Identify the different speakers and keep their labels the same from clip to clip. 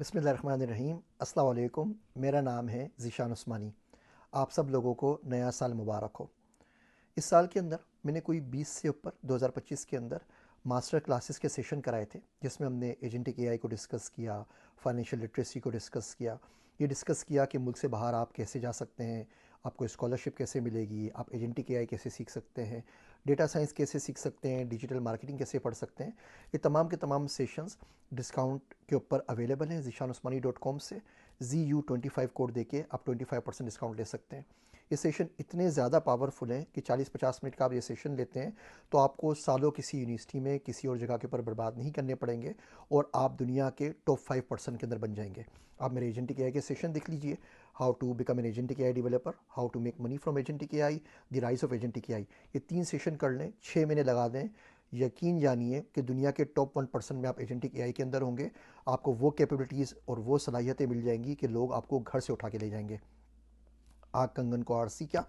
Speaker 1: बिस्मिल्लाहिर्रहमानिर्रहीम। अस्सलाम वालेकुम। मेरा नाम है ज़ीशान उस्मानी। आप सब लोगों को नया साल मुबारक हो। इस साल के अंदर मैंने कोई 20 से ऊपर 2025 के अंदर मास्टर क्लासेस के सेशन कराए थे, जिसमें हमने एजेंटिक एआई को डिस्कस किया, फाइनेंशियल लिटरेसी को डिस्कस किया। ये डिस्कस किया कि मुल्क से बाहर आप कैसे जा सकते हैं, आपको स्कॉलरशिप कैसे मिलेगी, आप एजेंटिक एआई कैसे सीख सकते हैं, डेटा साइंस कैसे सीख सकते हैं, डिजिटल मार्केटिंग कैसे पढ़ सकते हैं। ये तमाम के तमाम सेशंस डिस्काउंट के ऊपर अवेलेबल हैं zishanuस्मानी.com से। ZU25 कोड देके आप 25% डिस्काउंट ले सकते हैं। ये सेशन इतने ज़्यादा पावरफुल हैं कि 40-50 मिनट का आप ये सेशन लेते हैं तो आपको सालों किसी यूनिवर्सिटी में किसी और जगह के ऊपर बर्बाद नहीं करने पड़ेंगे और आप दुनिया के टॉप 5% के अंदर बन जाएंगे। आप मेरे एजेंटिक एआई के सेशन देख लीजिए, how to become an agentic AI developer, how to make money from agentic AI, the rise of agentic AI. ये 3 सेशन कर लें, 6 महीने लगा दें, यकीन जानिए कि दुनिया के टॉप 1% में आप एजेंटिक एआई के अंदर होंगे। आपको वो कैपेबिलिटीज़ और वो सलाहियतें मिल जाएंगी कि लोग आपको घर से उठा के ले जाएंगे। आग कंगन को आरसी क्या,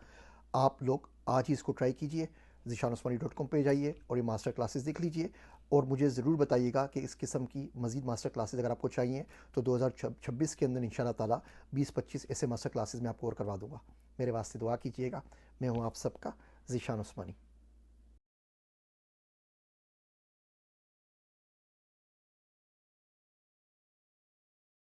Speaker 1: आप लोग आज ही इसको ट्राई कीजिए। zishanuस्मानी.com पे जाइए और ये मास्टर क्लासेस देख लीजिए और मुझे ज़रूर बताइएगा कि इस किस्म की मज़ीद मास्टर क्लासेस अगर आपको चाहिए तो 2026 के अंदर इंशाल्लाह ताला 20-25 ऐसे मास्टर क्लासेस मैं आपको और करवा दूँगा। मेरे वास्ते दुआ कीजिएगा। मैं हूँ आप सबका ज़ीशान उस्मानी।